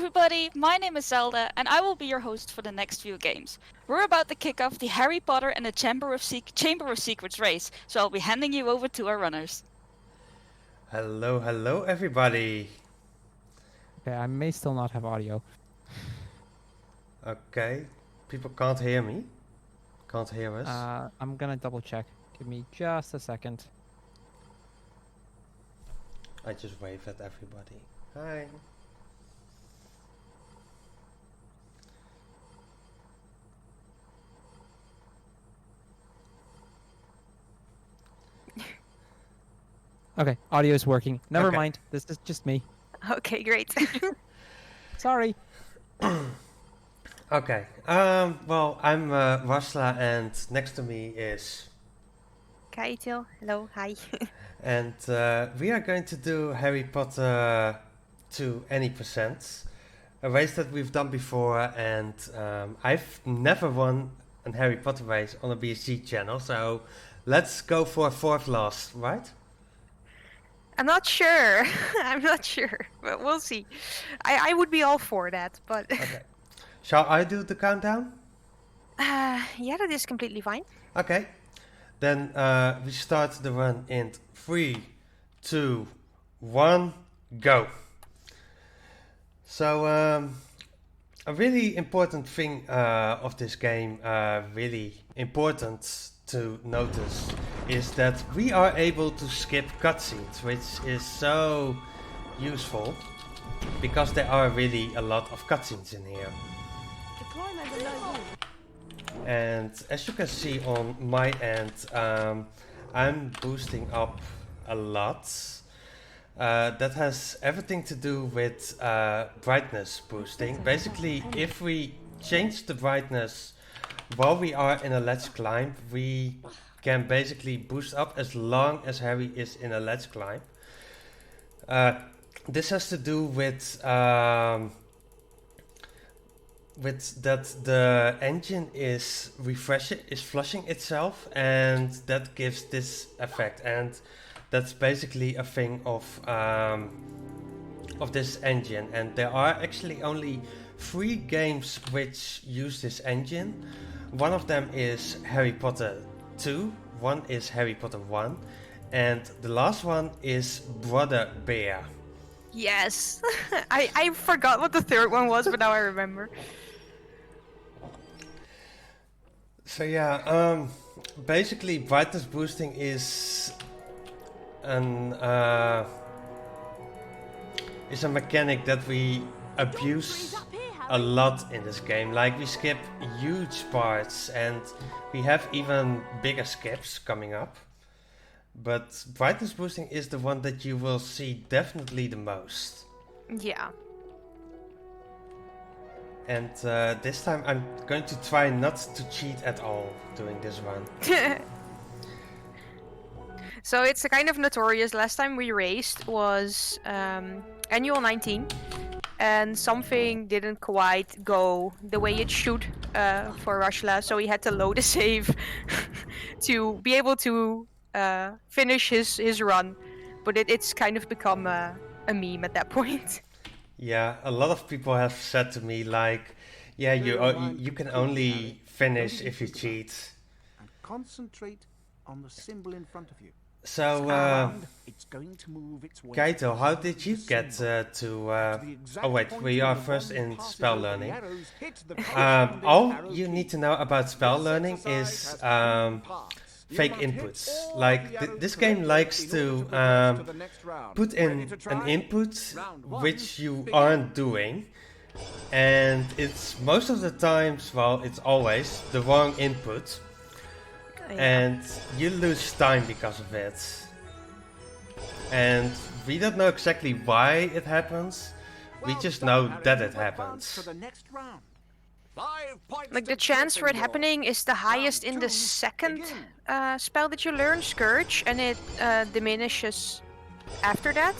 everybody, my name is Zelda and I will be your host for the next few games. We're about to kick off the Harry Potter and the Chamber of Secrets race, so I'll be handing you over to our runners. Hello everybody. Okay, I may still not have audio. Okay, people can't hear me. Can't hear us. I'm gonna double check. Give me just a second. I just wave at everybody. Hi. Okay, audio is working. Never Okay. mind. This is just me. Okay, great. Sorry. Okay. Well, I'm Rasschla, and next to me is, Kaethil, hello, hi. and we are going to do Harry Potter to any percent, a race that we've done before, and I've never won a Harry Potter race on a BSG channel, so let's go for fourth last, right? I'm not sure. I'm not sure, but we'll see. I would be all for that, but Okay. Shall I do the countdown? yeah, that is completely fine. Okay. Then we start the run in 3, 2, 1, go. So a really important thing of this game, really important to notice, is that we are able to skip cutscenes, which is so useful because there are really a lot of cutscenes in here. And as you can see on my end, I'm boosting up a lot. That has everything to do with brightness boosting. Basically, if we change the brightness while we are in a ledge climb, we can basically boost up as long as Harry is in a ledge climb. This has to do with that the engine is flushing itself, and that gives this effect, and that's basically a thing of this engine. And there are actually only 3 games which use this engine. One of them is Harry Potter 2, one is Harry Potter 1, and the last one is Brother Bear. Yes, I forgot what the third one was, but now I remember. So yeah, basically brightness boosting is a mechanic that we abuse a lot in this game. Like, we skip huge parts, and we have even bigger skips coming up. But brightness boosting is the one that you will see definitely the most. Yeah. And this time I'm going to try not to cheat at all doing this run. So it's a kind of notorious. Last time we raced was annual 19, and something didn't quite go the way it should for Rasschla, so he had to load a save to be able to finish his run. But it's kind of become a meme at that point. Yeah, a lot of people have said to me, like, yeah, you can only finish if you cheat. And concentrate on the symbol in front of you. So, It's going to move its way. Kaethil, how did you get to... oh wait, we are first in spell learning. All you need to know about spell learning is fake inputs. Like, this game likes to put in an input which you aren't doing, and it's most of the times, well, it's always the wrong input, and you lose time because of it. And we don't know exactly why it happens, we just know that it happens. Like, the chance for it happening is the highest in the second spell that you learn, Scourge, and it diminishes after that.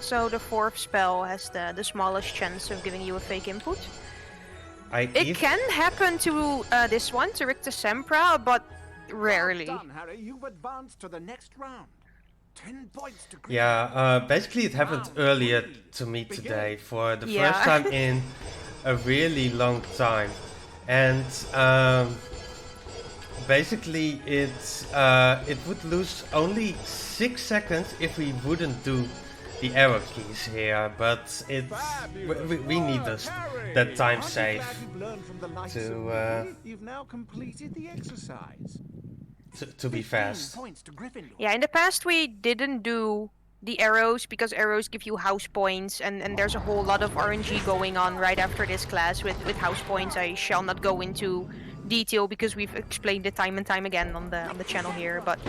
So the fourth spell has the smallest chance of giving you a fake input. It can happen to this one, to Rictus Sempra, but rarely. Well done, Harry. You've advanced to the next round. 10 points to Gryffindor. Yeah, basically it happened earlier to me today for the Yeah. first time in a really long time. And basically it would lose only 6 seconds if we wouldn't do the arrow keys here, but we need that time save You've now completed the exercise. to be 15 fast. points to Gryffindor. Yeah, in the past we didn't do the arrows because arrows give you house points, and there's a whole lot of RNG going on right after this class with house points. I shall not go into detail because we've explained it time and time again on the channel here, but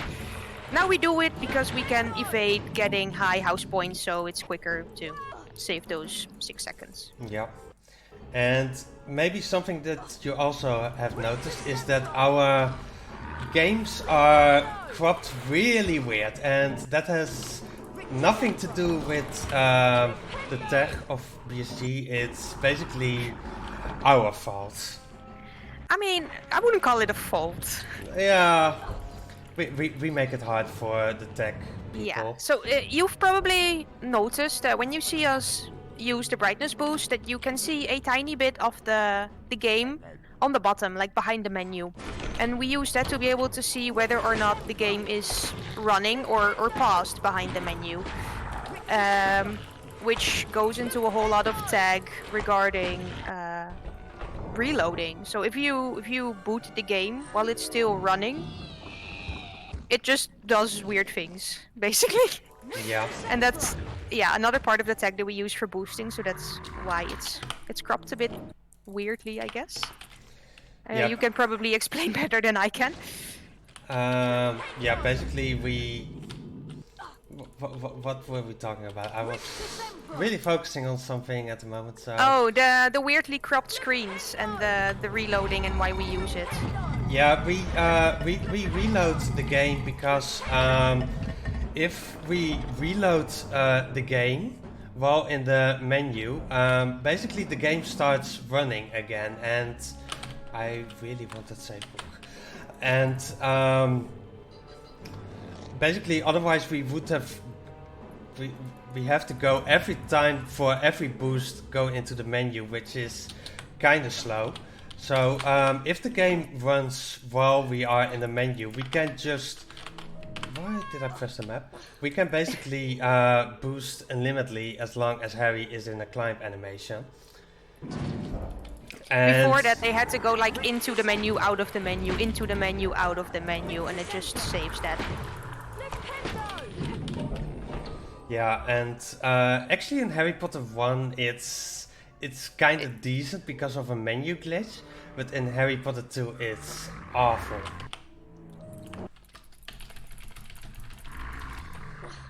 now we do it because we can evade getting high house points, so it's quicker to save those 6 seconds. Yeah. And maybe something that you also have noticed is that our games are cropped really weird, and that has nothing to do with the tech of BSG. It's basically our fault. I mean, I wouldn't call it a fault. Yeah, we make it hard for the tech people. Yeah, so you've probably noticed that when you see us use the brightness boost, that you can see a tiny bit of the game on the bottom, like behind the menu. And we use that to be able to see whether or not the game is running or paused behind the menu. Which goes into a whole lot of tag regarding reloading. So if you boot the game while it's still running, it just does weird things, basically. Yeah. And that's another part of the tag that we use for boosting, so that's why it's cropped a bit weirdly, I guess. Yep. You can probably explain better than I can. Yeah, basically what were we talking about? I was really focusing on something at the moment, so... Oh, the weirdly cropped screens and the reloading and why we use it. Yeah, we reload the game because if we reload the game while in the menu, basically the game starts running again, and I really want that save book. And basically, otherwise we would have we have to go every time for every boost go into the menu, which is kind of slow. So if the game runs while we are in the menu, we can just... Why did I press the map? We can basically boost unlimitedly as long as Harry is in a climb animation. And Before that, they had to go like into the menu, out of the menu, into the menu, out of the menu, and it just saves that. yeah, and actually in Harry Potter 1 it's kind of decent because of a menu glitch, but in Harry Potter 2 it's awful.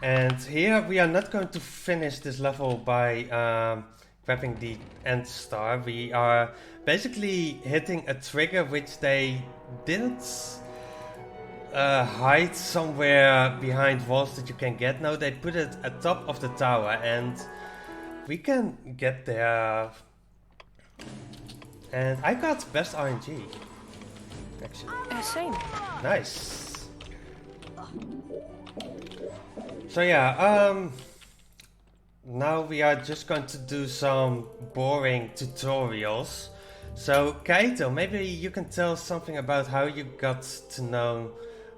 And here we are not going to finish this level by grabbing the end star. We are basically hitting a trigger which they didn't hide somewhere behind walls that you can get. No, they put it at top of the tower, and we can get there. And I got best RNG, actually. Same. Nice. So yeah, now we are just going to do some boring tutorials. So Kaethil, maybe you can tell something about how you got to know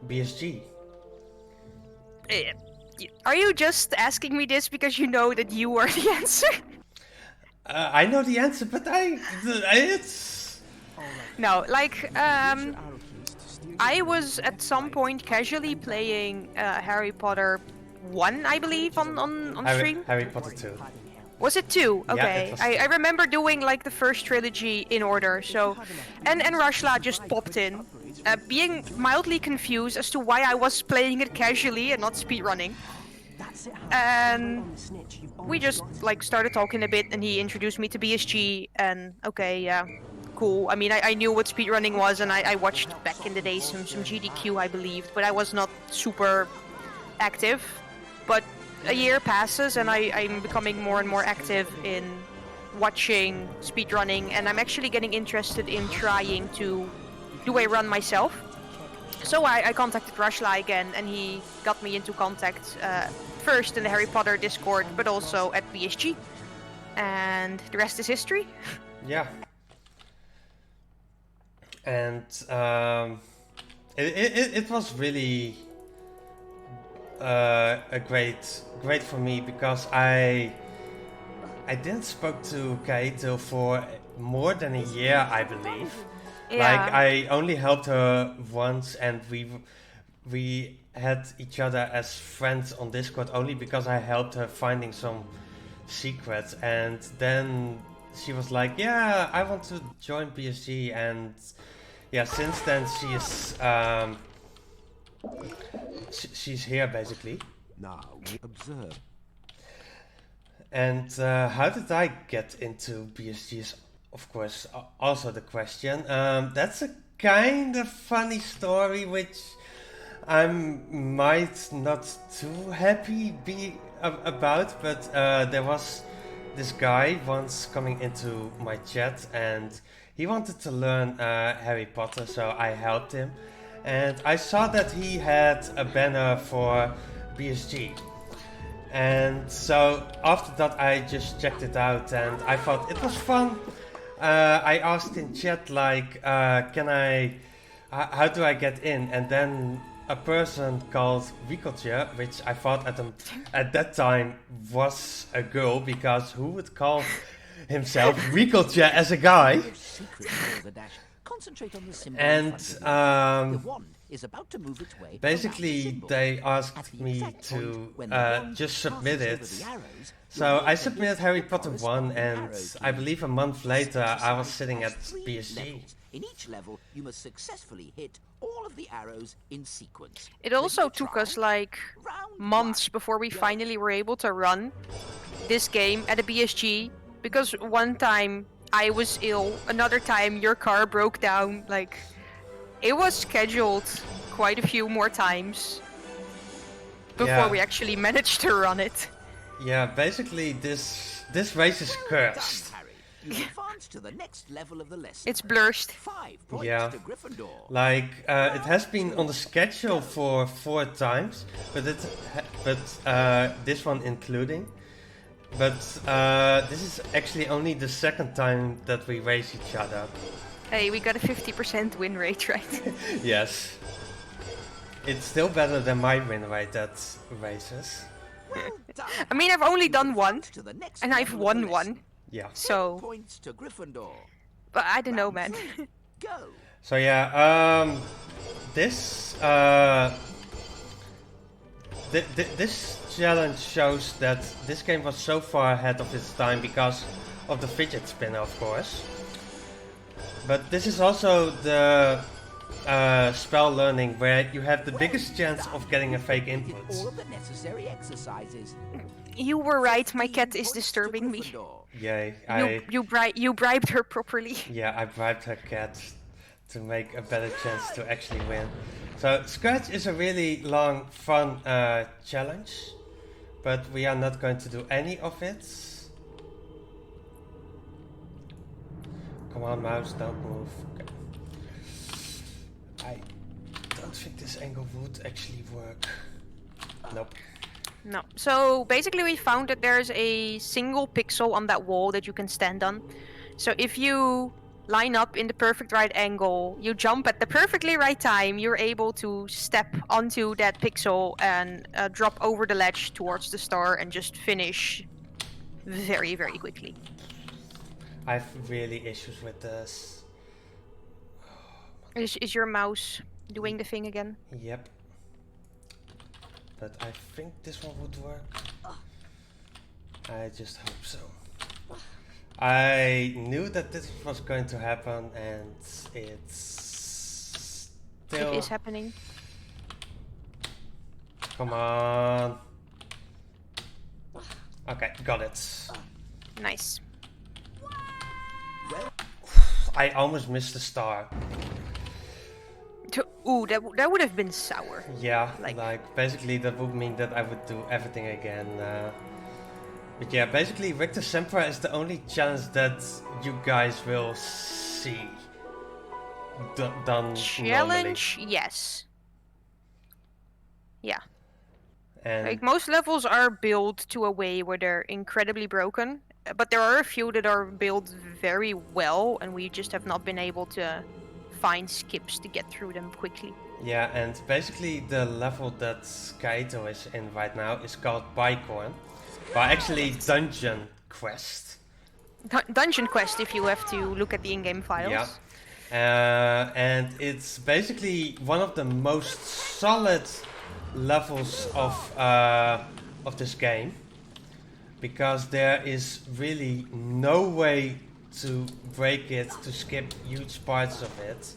BSG. Are you just asking me this because you know that you are the answer? I know the answer, but it's... No, like, I was at some point casually playing Harry Potter 1, I believe, on stream. Harry Potter 2. Was it 2? Yeah, Okay. it was I remember doing like the first trilogy in order, so... And Rasschla just popped in, being mildly confused as to why I was playing it casually and not speedrunning. And we just like started talking a bit, and he introduced me to BSG, and okay, yeah, cool. I mean, I knew what speedrunning was, and I watched back in the day some GDQ, I believed, but I was not super active. But a year passes, and I'm becoming more and more active in watching speedrunning, and I'm actually getting interested in trying to do a run myself. So I contacted Rasschla again, and he got me into contact first in the Harry Potter Discord, but also at BSG. And the rest is history. Yeah. And it was really a great for me, because I didn't spoke to Kaethil for more than a year, I believe. Yeah. Like, I only helped her once, and we had each other as friends on Discord only because I helped her finding some secrets. And then she was like, yeah, I want to join BSG. And yeah, since then she's here, basically. Now we observe. And how did I get into BSG is, of course, also the question. That's a kind of funny story, which I might not too happy be about, but there was this guy once coming into my chat, and he wanted to learn Harry Potter, so I helped him. And I saw that he had a banner for BSG. And so after that I just checked it out, and I thought it was fun. I asked in chat, like, how do I get in? And then a person called Ricotier, which I thought at that time was a girl, because who would call himself Ricotier as a guy? Concentrate on the symbol And in front of you. The wand is about to move its way basically around the symbol. they At asked the me exact to point when the wand just submit passes it. over the arrows, So you'll I need to submitted hit Harry the Potter 1, corresponding and arrow I key. believe a month later I was sitting at Has 3 BSG. levels. In each level, you must successfully hit all of the arrows in sequence. It also Ready to took try? us like Round months 1. before we Go. finally were able to run this game at a BSG, because one time I was ill, another time your car broke down. Like, it was scheduled quite a few more times before Yeah. we actually managed to run it. Yeah, basically this race is cursed. Done, Harry. You advance to the next level of the lesson. It's blurred. 5 points Yeah. to Gryffindor. Like, it has been on the schedule for 4 times, but this one including. But this is actually only the second time that we race each other. Hey, we got a 50% win rate, right? Yes. It's still better than my win rate at races. Well done. I mean, I've only done one, Advance to the next and I've level of the won one, lesson. Yeah. 10 so... points to Gryffindor. But I don't know, Round man. 3. Go. So yeah, this this challenge shows that this game was so far ahead of its time because of the fidget spinner, of course. But this is also the spell learning where you have the biggest chance of getting a fake Did input. all of the necessary exercises. You were right, my 15 cat is points to disturbing me. Gryffindor. Yay! You bribed her properly. Yeah, I bribed her cat to make a better chance to actually win. So Scratch is a really long, fun challenge, but we are not going to do any of it. Come on, mouse, don't move. Okay. I don't think this angle would actually work. Nope. No. So basically we found that there's a single pixel on that wall that you can stand on. So if you line up in the perfect right angle, you jump at the perfectly right time, you're able to step onto that pixel and drop over the ledge towards the star and just finish very, very quickly. I have really issues with this. Is your mouse doing the thing again? Yep. But I think this one would work. I just hope so. I knew that this was going to happen, and it's still... It is happening. Come on. Okay, got it. Nice. I almost missed the star. Ooh, that would have been sour. Yeah, Like- like basically that would mean that I would do everything again. But yeah, basically Richter Sempra is the only challenge that you guys will see done normally. Challenge? Yes. Yeah. And Like, most levels are built to a way where they're incredibly broken, but there are a few that are built very well, and we just have not been able to find skips to get through them quickly. yeah, and basically the level that Kaethil is in right now is called Bicorn. Well, actually Dungeon Quest. Dungeon Quest, if you have to look at the in-game files. Yeah. And it's basically one of the most solid levels of this game, because there is really no way to break it, to skip huge parts of it.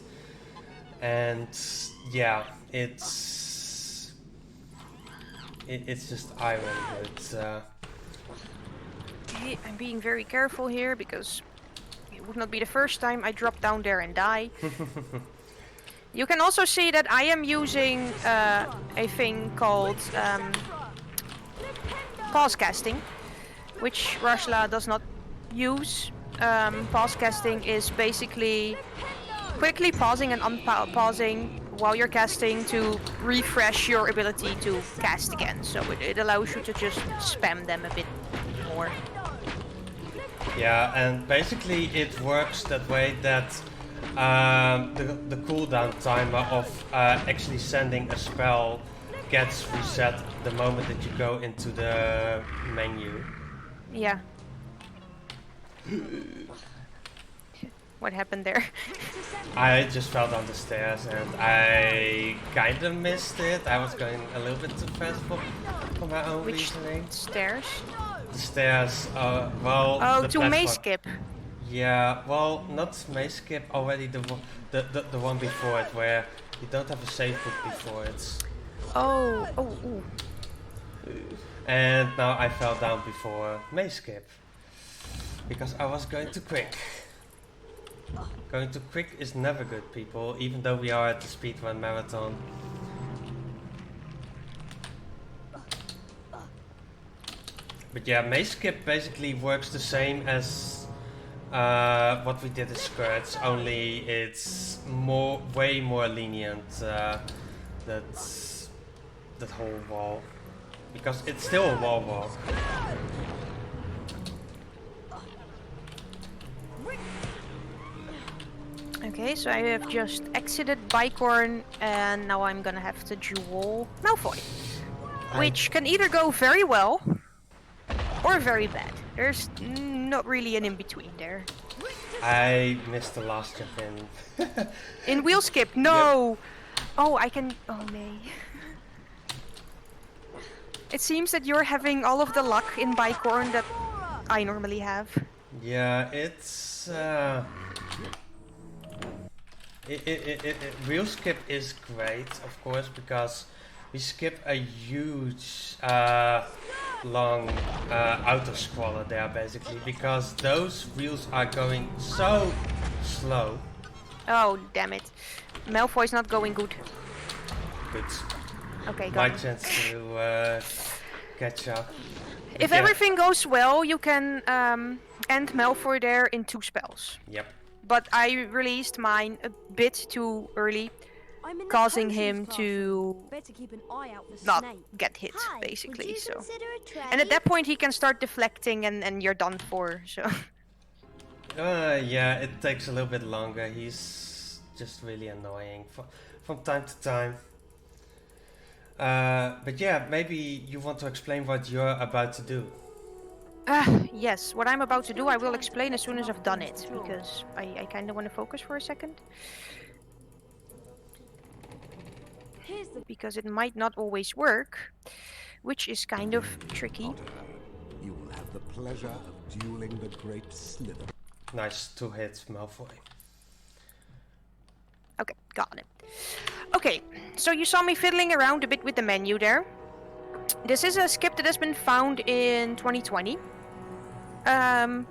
And yeah, it's just iron good. Okay, I'm being very careful here because it would not be the first time I drop down there and die. You can also see that I am using a thing called pause casting, which Rasschla does not use. Pause casting is basically quickly pausing and unpausing while you're casting to refresh your ability to cast again. So it allows you to just spam them a bit more. Yeah, and basically it works that way that the cooldown timer of actually sending a spell gets reset the moment that you go into the menu. Yeah. What happened there? I just fell down the stairs and I kinda missed it. I was going a little bit too fast for my own Which reasoning. stairs? The stairs, well... Oh, the to platform. Maze Skip. Yeah, well, not Maze Skip, already the one before it, where you don't have a save book before it. Oh, ooh. And now I fell down before Maze Skip. Because I was going too quick. Going too quick is never good, people, even though we are at the speedrun marathon. But yeah, Maze Skip basically works the same as what we did in Skirts, only it's way more lenient, that whole wall. Because it's still a wall walk. Okay, so I have just exited Bicorn, and now I'm gonna have to duel Malfoy. Which can either go very well, or very bad. There's not really an in-between there. I missed the last jump in. In wheel skip, no! Yep. Oh, I can... Oh, nay. It seems that you're having all of the luck in Bicorn that I normally have. Yeah, it's... Wheel skip is great, of course, because we skip a huge long auto-scroller there, basically, because those wheels are going so slow. Oh, damn it. Malfoy's not going good. Good. Okay, My got chance to catch up. If everything goes well, you can end Malfoy there in 2 spells. Yep. But I released mine a bit too early, causing him to not get hit, basically. So, and at that point he can start deflecting, and you're done for. So. Yeah, it takes a little bit longer. He's just really annoying from time to time. But yeah, maybe you want to explain what you're about to do. Yes, what I'm about to do I will explain as soon as I've done it, because I kind of want to focus for a second. Because it might not always work, which is kind of tricky. You will have the pleasure of dueling the great Slytherin. Nice 2 hits, Malfoy. Okay, got it. Okay, so you saw me fiddling around a bit with the menu there. This is a skip that has been found in 2020,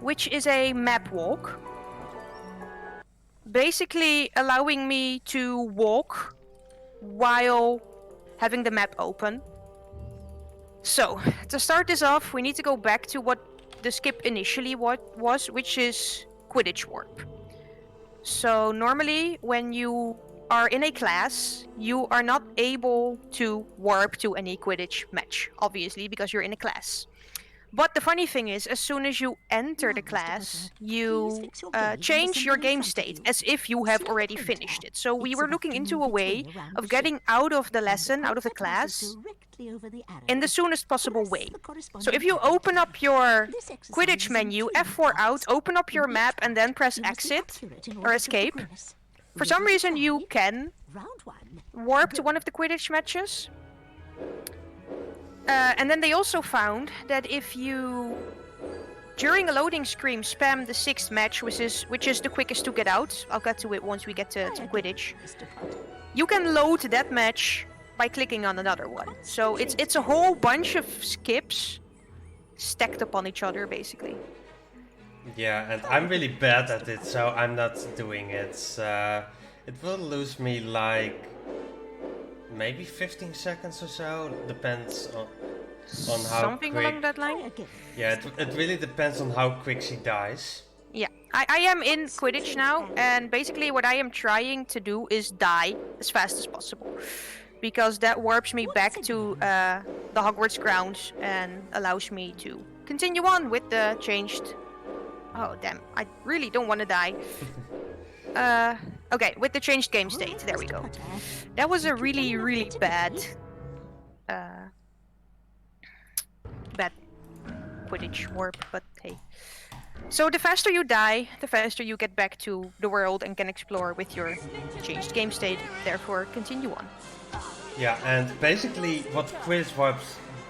which is a map walk. Basically allowing me to walk while having the map open. So, to start this off, we need to go back to what the skip initially was, which is Quidditch Warp. So, normally when you are in a class, you are not able to warp to any Quidditch match, obviously, because you're in a class. But the funny thing is, as soon as you enter the class, you change your game state as if you have already finished it. So we were looking into a way of getting out of the lesson, out of the class, in the soonest possible way. So if you open up your Quidditch menu, F4 out, open up your map, and then press exit or escape, for some reason you can warp to one of the Quidditch matches. And then they also found that if you, during a loading screen, spam the 6th match, which is the quickest to get out, I'll get to it once we get to Quidditch, you can load that match by clicking on another one. So it's a whole bunch of skips stacked upon each other, basically. Yeah, and I'm really bad at it, so I'm not doing it. It will lose me like maybe 15 seconds or so. Depends on how Something quick. along that line. Yeah, it really depends on how quick she dies. Yeah, I am in Quidditch now, and basically what I am trying to do is die as fast as possible, because that warps me back to the Hogwarts grounds and allows me to continue on with the changed... Oh damn, I really don't want to die. Okay, with the changed game state, there we go. That was a really, really bad Quidditch warp, but hey. So the faster you die, the faster you get back to the world and can explore with your changed game state. Therefore, continue on. Yeah, and basically what Quidditch Warp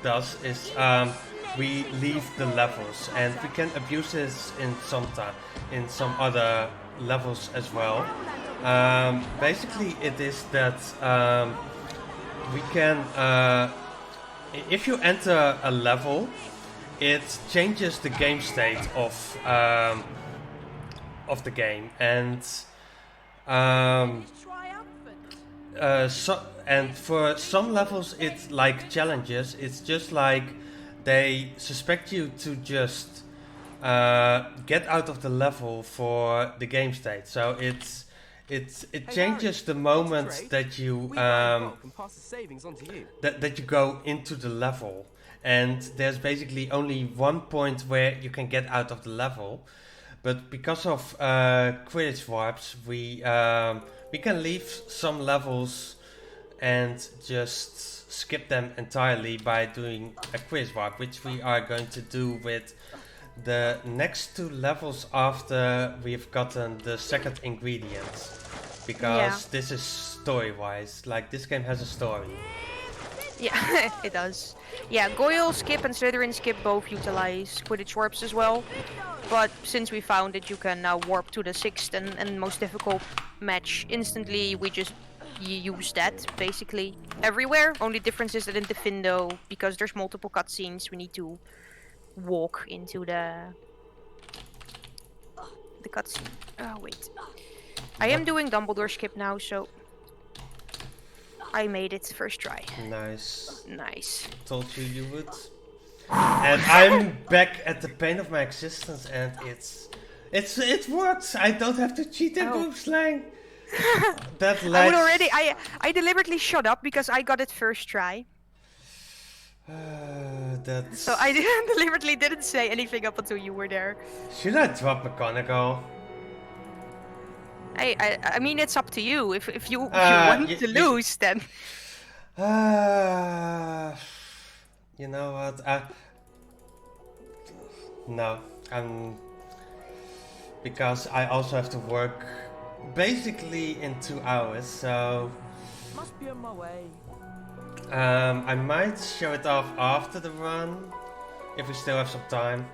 does is we leave the levels, and we can abuse this in some other levels as well. Basically, it is that we can, if you enter a level, it changes the game state of the game, and and for some levels, it's like challenges. It's just like they suspect you to just get out of the level for the game state. So it changes the moment that you that you go into the level, and there's basically only one point where you can get out of the level. But because of Quidditch Warps, we can leave some levels and just skip them entirely by doing a Quidditch Warp, which we are going to do with the next 2 levels after we've gotten the second ingredient. Because this is story-wise, like this game has a story. Yeah, it does. Yeah, Goyle Skip and Slytherin Skip both utilize Quidditch Warps as well. But since we found that you can now warp to the 6th and most difficult match instantly, we just use that basically everywhere. Only difference is that in Defendo, because there's multiple cutscenes, we need to walk into the cutscene. Oh wait, I am doing Dumbledore Skip now, so I made it first try. Nice. Nice. Told you you would. And I'm back at the pain of my existence, and it works. I don't have to cheat in boob slang. That I would already. I deliberately shut up because I got it first try. So I deliberately didn't say anything up until you were there. Should I drop McGonagall? I mean, it's up to you. If you want to lose, then. You know what? No, because I also have to work basically in 2 hours, so Must be on my way. I might show it off after the run if we still have some time.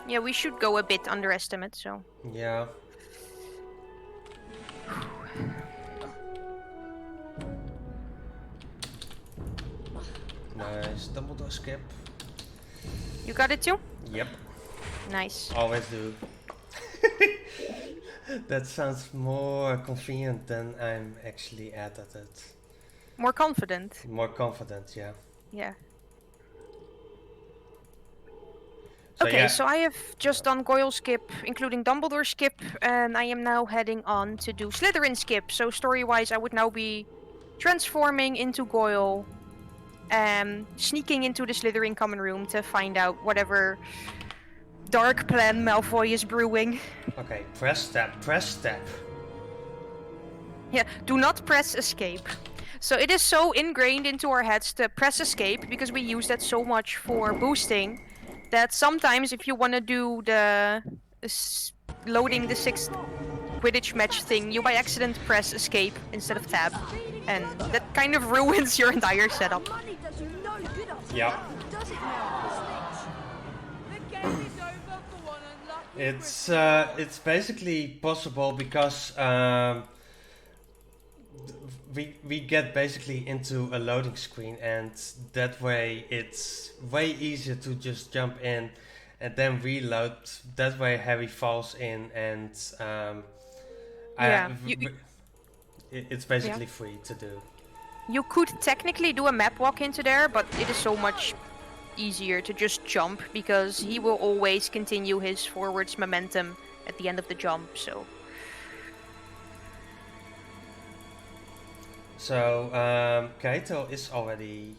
Yeah, we should go a bit underestimate, so. Yeah. Nice. Dumbledore Skip. You got it too? Yep. Nice. Always do. That sounds more convenient than I'm actually at it. More confident. More confident, yeah. Yeah. So, Okay, yeah. so I have just done Goyle Skip, including Dumbledore Skip, and I am now heading on to do Slytherin Skip. So story-wise, I would now be transforming into Goyle, sneaking into the Slytherin common room to find out whatever dark plan Malfoy is brewing. Okay, press step, press step. Yeah, do not press escape. So it is so ingrained into our heads to press escape because we use that so much for boosting that sometimes if you want to do the loading the 6th Quidditch match thing, you by accident press escape instead of tab, and that kind of ruins your entire setup. Money does you no good after Yeah. that, does it now? The game is over for one unlucky It's basically possible because we get basically into a loading screen, and that way it's way easier to just jump in and then reload. That way Harry falls in, and Yeah, it's basically free to do. You could technically do a map walk into there, but it is so much easier to just jump because he will always continue his forwards momentum at the end of the jump. So Kaethil is already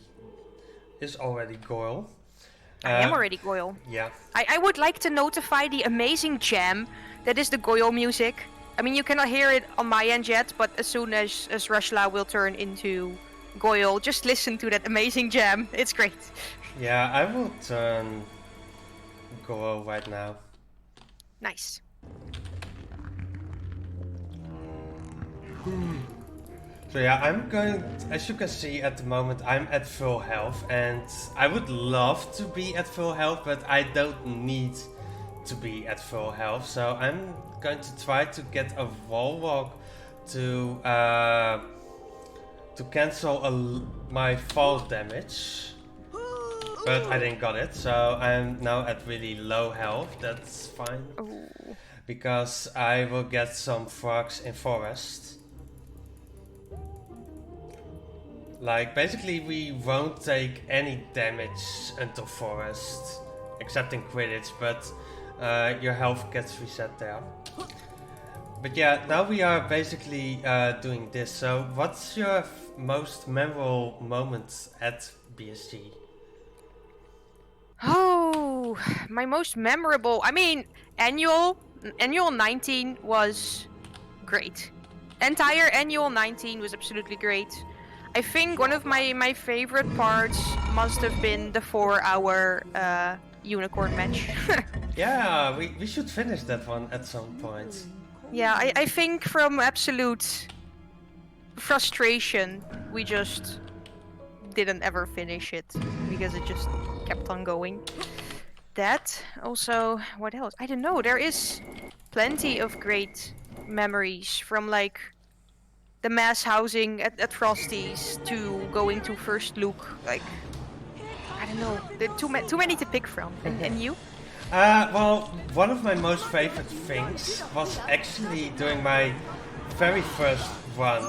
Goyle. I am already Goyle. Yeah. I would like to notify the amazing jam that is the Goyle music. I mean, you cannot hear it on my end yet, but as soon as Rasschla will turn into Goyle, just listen to that amazing jam. It's great. Yeah, I will turn Goyle right now. Nice. So yeah, I'm going, as you can see at the moment, I'm at full health, and I would love to be at full health, but I don't need to be at full health. So I'm going to try to get a wall walk to cancel my fall damage, but I didn't got it. So I'm now at really low health. That's fine, because I will get some frogs in forest. Like, basically we won't take any damage until forest, except in Quidditch, but your health gets reset there. But yeah, now we are basically doing this. So what's your most memorable moment at BSG? Oh, my most memorable. I mean, annual 19 was great. Entire annual 19 was absolutely great. I think one of my favorite parts must have been the 4-hour unicorn match. Yeah, we should finish that one at some point. Yeah, I think from absolute frustration, we just didn't ever finish it because it just kept on going. That, also, what else? I don't know, there is plenty of great memories from like the mass housing at Frosty's to going to First Look. Like, I don't know, there are too many to pick from. And you? Well, one of my most favorite things was actually doing my very first run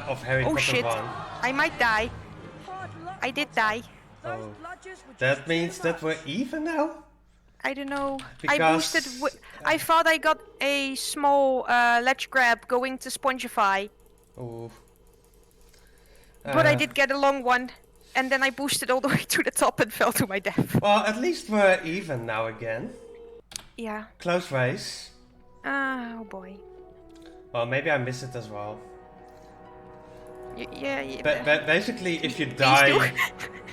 of Harry Oh Potter shit, 1. I might die. I did die. Oh. That means that we're even now? I don't know. I Because- boosted. I thought I got a small ledge grab going to Spongify, Ooh. but I did get a long one, and then I boosted all the way to the top and fell to my death. Well, at least we're even now again. Yeah. Close race. Oh boy. Well, maybe I missed it as well. Yeah. But basically, if you Please die do.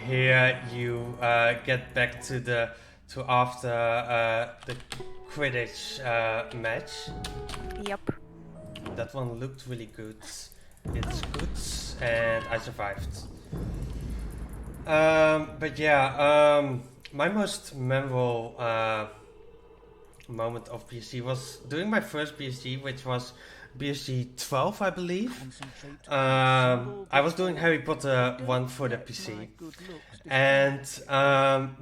here, you get back to after the Quidditch match. Yep. That one looked really good. It's good, and I survived. But yeah, my most memorable moment of BSG was doing my first BSG, which was BSG 12, I believe. I was doing Harry Potter 1 for the PC, and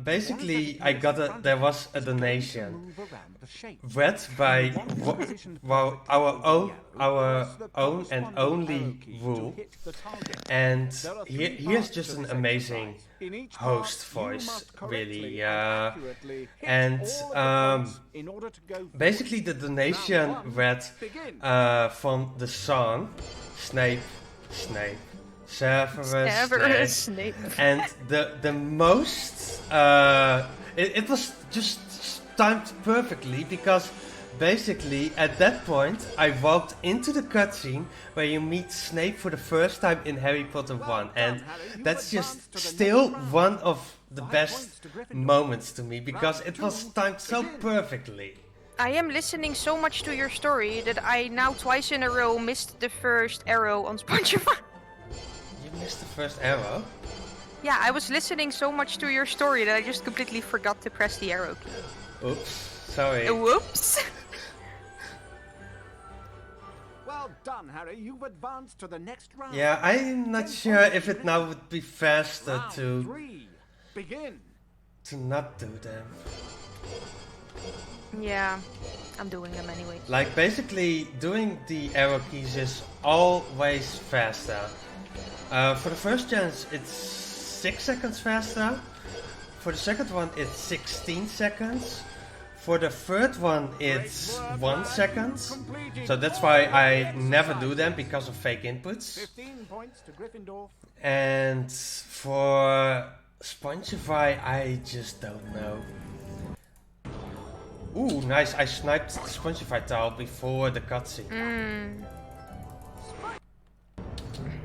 basically I got there was a donation read by our own and only Rule, and here's just an amazing In each host part, you voice, must correctly really. accurately hit And all of the points in order to go basically the donation Round one, read begin. from the song Snape, Snape, Severus Severus Snape. Snape. And the most it was just timed perfectly because basically at that point I walked into the cutscene where you meet Snape for the first time in Harry Potter 1, and that's just still one of the best moments to me because it was timed so perfectly. I am listening so much to your story that I now twice in a row missed the first arrow on Spotify. You missed the first arrow? Yeah, I was listening so much to your story that I just completely forgot to press the arrow key. Oops, sorry. Whoops. Well done, Harry. You've advanced to the next round. Yeah, I'm not sure if it now would be faster Round to 3. Begin. not do them. Yeah, I'm doing them anyway. Like basically doing the arrow keys is always faster. For the first chance it's 6 seconds faster. For the second one it's 16 seconds. For the third one it's 1 second. So that's why I never do them because of fake inputs. 15 points to Gryffindor. And for Spongify I just don't know. Ooh, nice. I sniped the Spongify tile before the cutscene.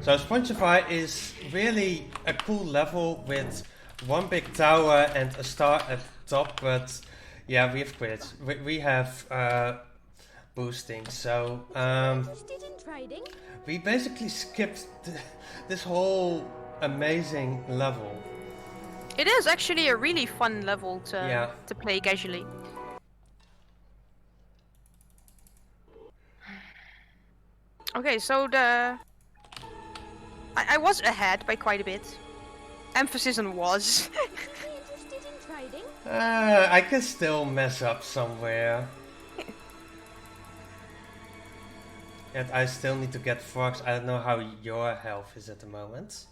So Spongify is really a cool level with one big tower and a star at the top, but yeah, we have Quidditch. We have boosting, so we basically skipped this whole amazing level. It is actually a really fun level to play casually. Okay, so I was ahead by quite a bit. Emphasis on was. I can still mess up somewhere. And I still need to get frogs. I don't know how your health is at the moment.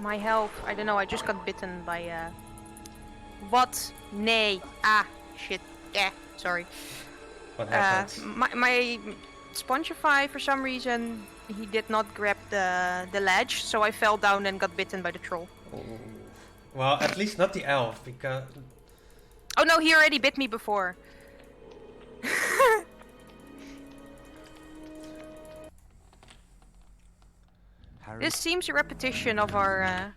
My health, I don't know, I just got bitten by what? Nay. Ah, shit. Yeah, sorry. What happened? My Spongify, for some reason, he did not grab the ledge, so I fell down and got bitten by the troll. Ooh. Well, at least not the elf, because... Oh no, he already bit me before. This seems a repetition of our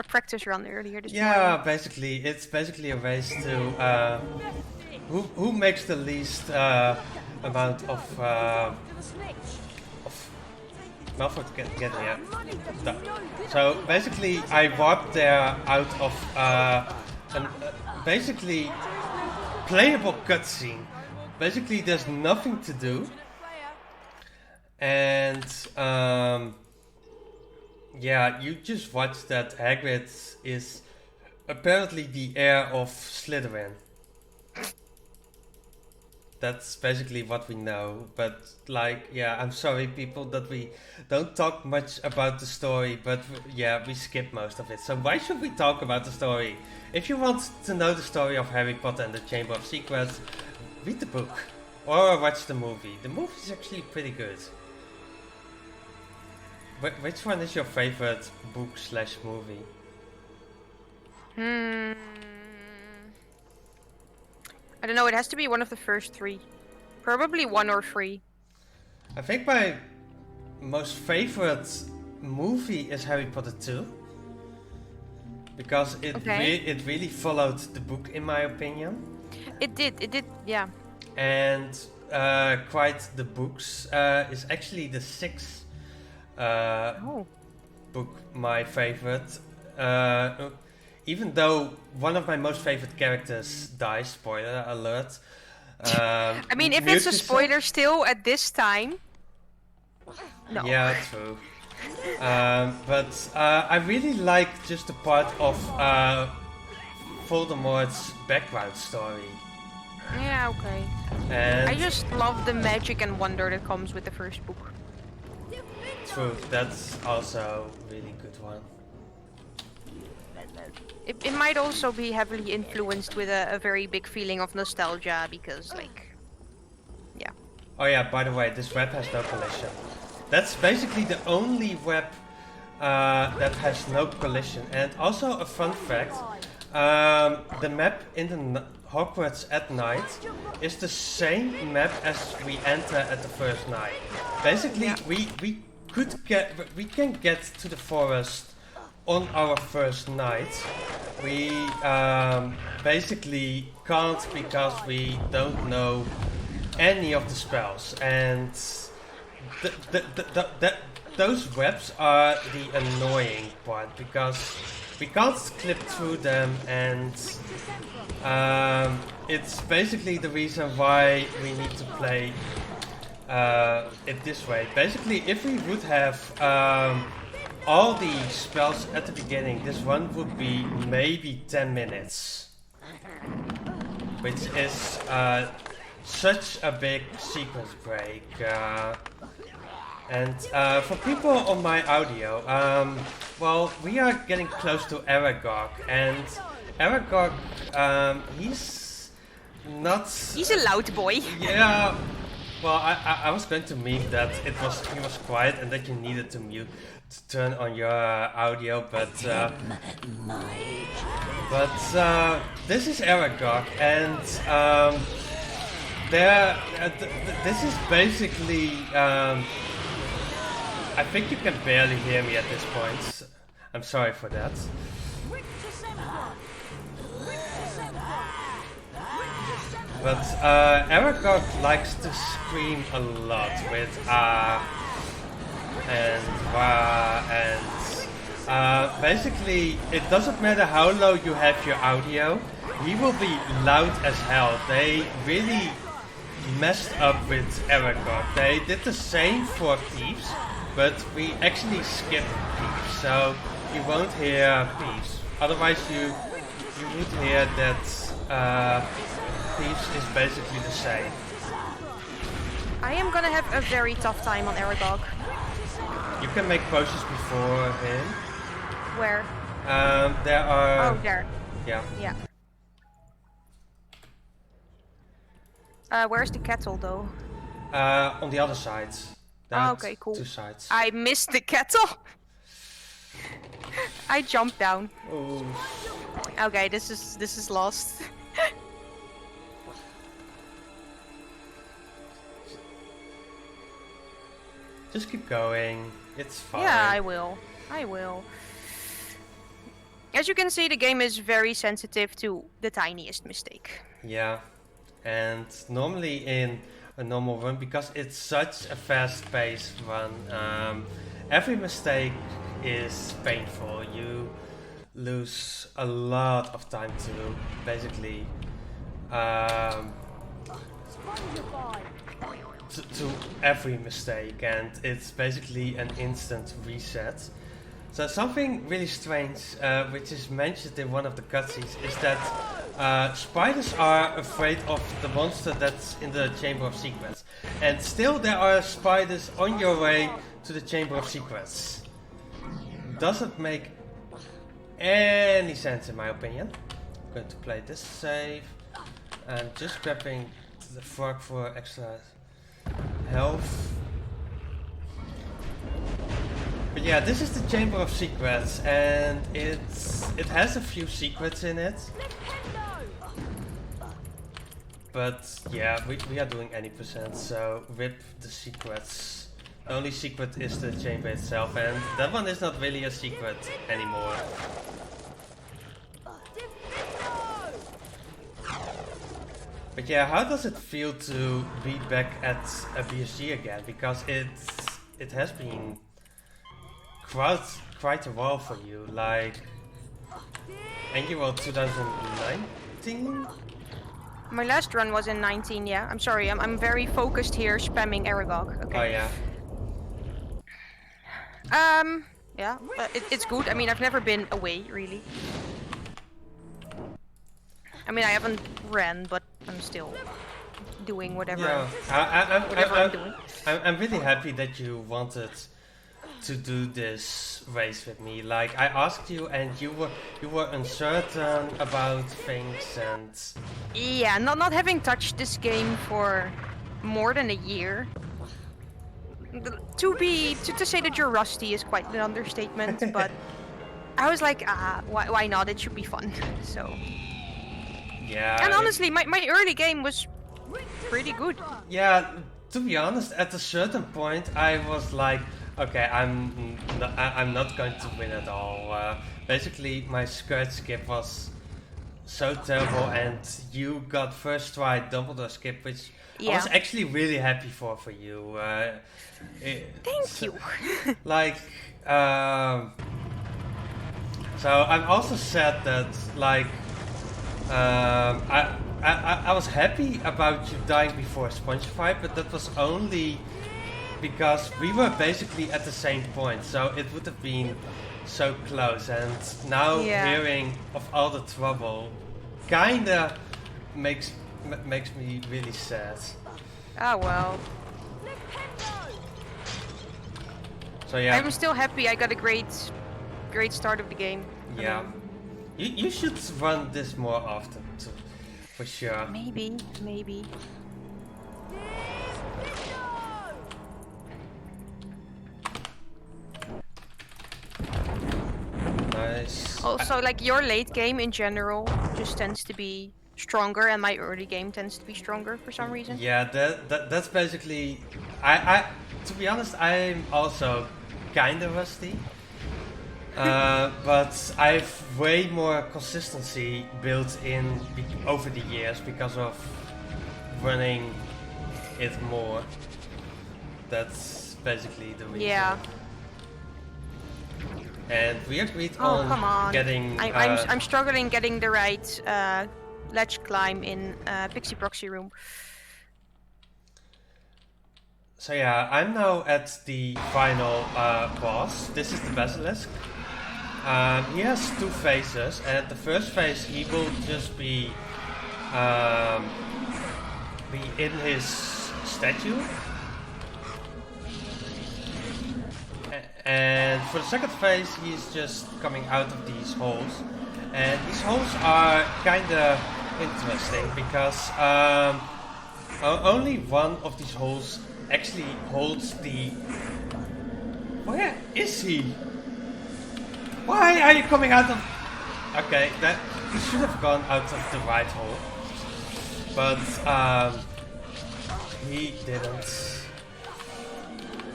practice run earlier this morning. Basically, it's basically a race to who makes the least amount of Malfoy getting here. So basically, I warped there out of an basically playable cutscene. Basically, there's nothing to do, and yeah, you just watch that Hagrid is apparently the heir of Slytherin. That's basically what we know, but like, yeah, I'm sorry people that we don't talk much about the story, but yeah, we skip most of it. So why should we talk about the story? If you want to know the story of Harry Potter and the Chamber of Secrets, read the book or watch the movie. The movie is actually pretty good. Which one is your favorite book/movie? I don't know, it has to be one of the first three. Probably 1 or 3. I think my most favorite movie is Harry Potter 2. Because it really followed the book in my opinion. It did, yeah. And quite the books is actually the 6th book my favorite. Even though one of my most favorite characters dies, spoiler alert. I mean, if it's a spoiler still at this time. No. Yeah, true. But I really like just the part of Voldemort's background story. Yeah, okay. And I just love the magic and wonder that comes with the first book. true, that's also a really good one. It might also be heavily influenced with a very big feeling of nostalgia because, like, yeah. Oh yeah, by the way, this web has no collision. That's basically the only web that has no collision. And also a fun fact, the map in the Hogwarts at night is the same map as we enter at the first night. Basically, we can get to the forest on our first night. We basically can't because we don't know any of the spells, and those webs are the annoying part because we can't clip through them, and it's basically the reason why we need to play it this way. Basically, if we would have all the spells at the beginning, this one would be maybe 10 minutes, which is such a big sequence break. And for people on my audio, well, we are getting close to Aragog, and Aragog, he's not... He's a loud boy. Yeah, well, I was going to meme that he was quiet and that you needed to turn on your audio, but this is Aragog, and this is basically I think you can barely hear me at this point. I'm sorry for that. But Aragog likes to scream a lot with and basically it doesn't matter how low you have your audio, he will be loud as hell. They really messed up with Aragog. They did the same for Peeves, but we actually skipped Peeves, so you won't hear Peeves. Otherwise you would hear that Peeves is basically the same. I am gonna have a very tough time on Aragog. You can make potions before him. Where? There are... Oh, there. Yeah. Yeah. Where's the kettle, though? On the other side. Oh, okay, cool. 2 sides. I missed the kettle! I jumped down. Oh. Okay, this is lost. Just keep going. It's fine. Yeah, I will. I will. As you can see, the game is very sensitive to the tiniest mistake. Yeah. And normally in a normal run, because it's such a fast-paced run, every mistake is painful. You lose a lot of time to basically to every mistake, and it's basically an instant reset. So something really strange, which is mentioned in one of the cutscenes, is that spiders are afraid of the monster that's in the Chamber of Secrets. And still there are spiders on your way to the Chamber of Secrets. Doesn't make any sense in my opinion. I'm going to play this save. And just grabbing the frog for extra health. But yeah, this is the Chamber of Secrets, and it has a few secrets in it. But yeah, we are doing any percent, so rip the secrets. The only secret is the chamber itself, and that one is not really a secret anymore. But yeah, how does it feel to be back at a BSG again? Because it has been quite a while for you, like Annual 2019? My last run was in 19, yeah. I'm sorry, I'm very focused here, spamming Aragog. Okay. Oh yeah. Yeah, it's good. I mean, I've never been away, really. I mean, I haven't ran, but I'm still doing whatever, Yeah, whatever I'm doing. I'm really happy that you wanted to do this race with me. Like I asked you, and you were uncertain about things, and Yeah, not having touched this game for more than a year. To say that you're rusty is quite an understatement, but I was like, why not? It should be fun. So. yeah. And honestly, my early game was pretty good. Yeah, to be honest, at a certain point, I was like, okay, I'm not going to win at all. Basically, my skirt skip was so terrible, and you got first try Dumbledore Skip, which I was actually really happy for you. Thank you. Like, so I'm also sad that like I was happy about you dying before Sponge Fight, but that was only because we were basically at the same point, so it would have been so close. And now hearing of all the trouble, kinda makes me really sad. Ah well. So yeah, I'm still happy I got a great start of the game. yeah. You should run this more often too, for sure. Maybe. Nice. Also, like your late game in general just tends to be stronger, and my early game tends to be stronger for some reason. Yeah, that's basically. I to be honest, I'm also kinda rusty. But I've way more consistency built in over the years because of running it more. That's basically the reason. Yeah. And we agreed Oh come on! getting. I'm struggling getting the right ledge climb in Pixie Proxy room. So yeah, I'm now at the final boss. This is the Basilisk. He has two phases, and the first phase he will just be in his statue, and for the second phase he's just coming out of these holes, and these holes are kinda interesting because only one of these holes actually holds the. Where is he? Why are you coming out of... Okay, that you should have gone out of the right hole. But he didn't.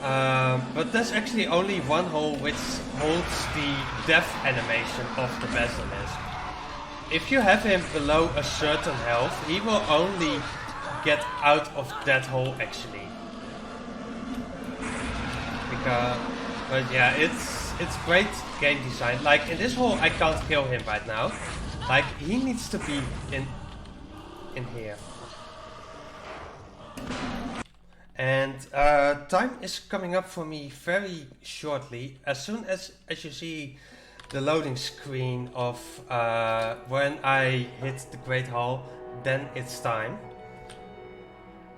But there's actually only one hole which holds the death animation of the Basilisk. If you have him below a certain health, he will only get out of that hole actually. But yeah, it's great game design. Like in this hole, I can't kill him right now. Like he needs to be in here. And time is coming up for me very shortly. As soon as you see the loading screen of when I hit the Great Hall, then it's time.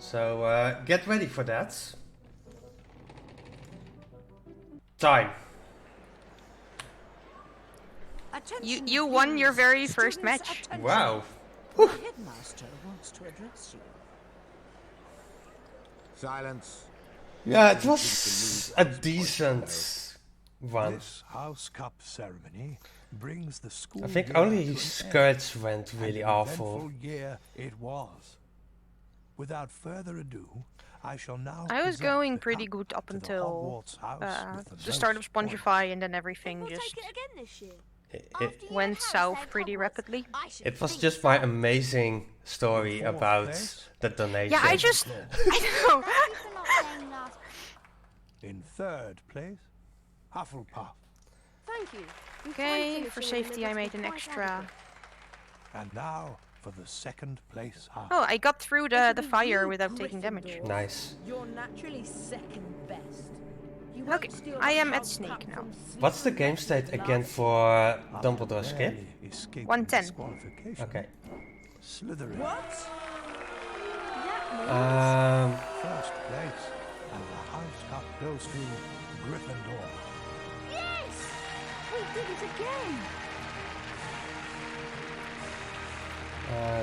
So get ready for that. Time. You won your very first match. Wow. The headmaster wants to address you. Silence. Yeah, it was a decent one. This House Cup ceremony brings the school. I think year only to an his end, skirts went and really an awful. eventful year it was. Without further ado, I shall now. I was present going the pretty cup good up to the until Hogwarts house with the start of most points. Spongify, and then everything We'll just take it again this year. went south pretty rapidly. It was just my amazing story about the donation. Yeah, I know. In third place, Hufflepuff. Thank you. Okay, for safety I made an extra. And now for the second place half. Oh, I got through the fire without taking damage. Nice. You're naturally second best. You Okay, won't steal I the am at House Snake Cup now. from What's the game Slytherin state again last for Dumbledore Skip? Barely escaping 110. disqualification. Okay. Slytherin. What? Um, First place, and the House Cup goes to Gryffindor. Yes! We did it again!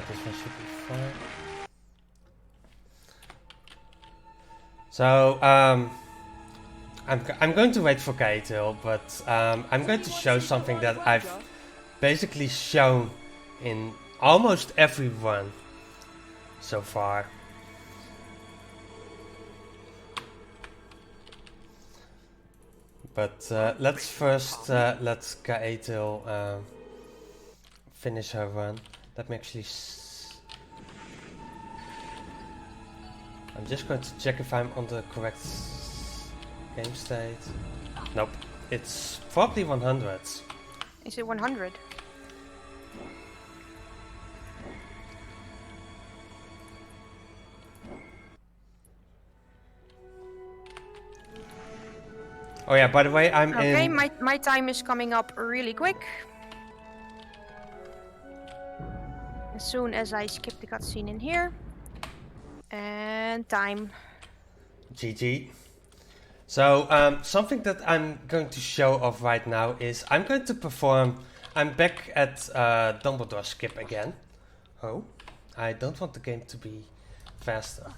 This one should be fine. So, I'm going to wait for Kaethil, but I'm going to show something that I've basically shown in almost every run so far. But let's first let Kaethil finish her run. Let me actually... I'm just going to check if I'm on the correct game state. Nope. It's probably 100. Is it 100? Oh yeah, by the way, I'm Okay, in... my time is coming up really quick. As soon as I skip the cutscene in here. And time. GG. So, something that I'm going to show off right now is I'm going to perform... I'm back at Dumbledore Skip again. Oh, I don't want the game to be faster.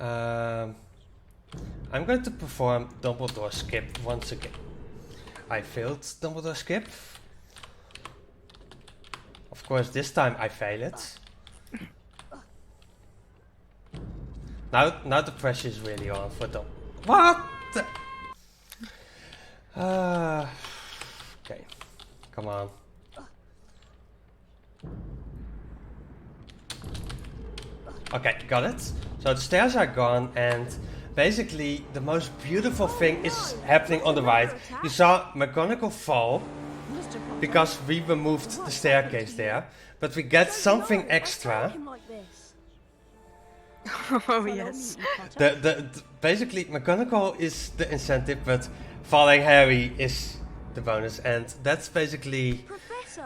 I'm going to perform Dumbledore Skip once again. I failed Dumbledore Skip. Of course, this time I fail it. Now the pressure is really on for Dumbledore. What? Okay, come on. Okay, got it. So the stairs are gone, and basically the most beautiful thing is happening on the right. You saw McGonagall fall because we removed the staircase there, but we get something extra. Oh yes. Basically McGonagall is the incentive, but falling Harry is the bonus, and that's basically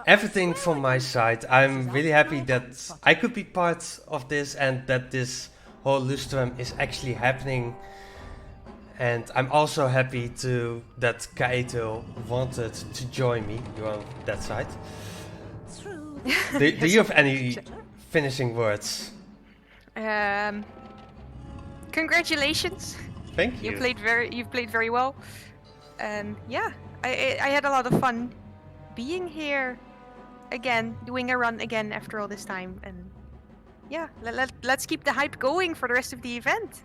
everything from my side. I'm really happy that I could be part of this and that this whole Lustrum is actually happening. And I'm also happy that Kaethil wanted to join me. You're on that side. Do you have any finishing words? Congratulations. Thank you. You've played very well. And yeah, I had a lot of fun being here again, doing a run again after all this time. And yeah, let's keep the hype going for the rest of the event.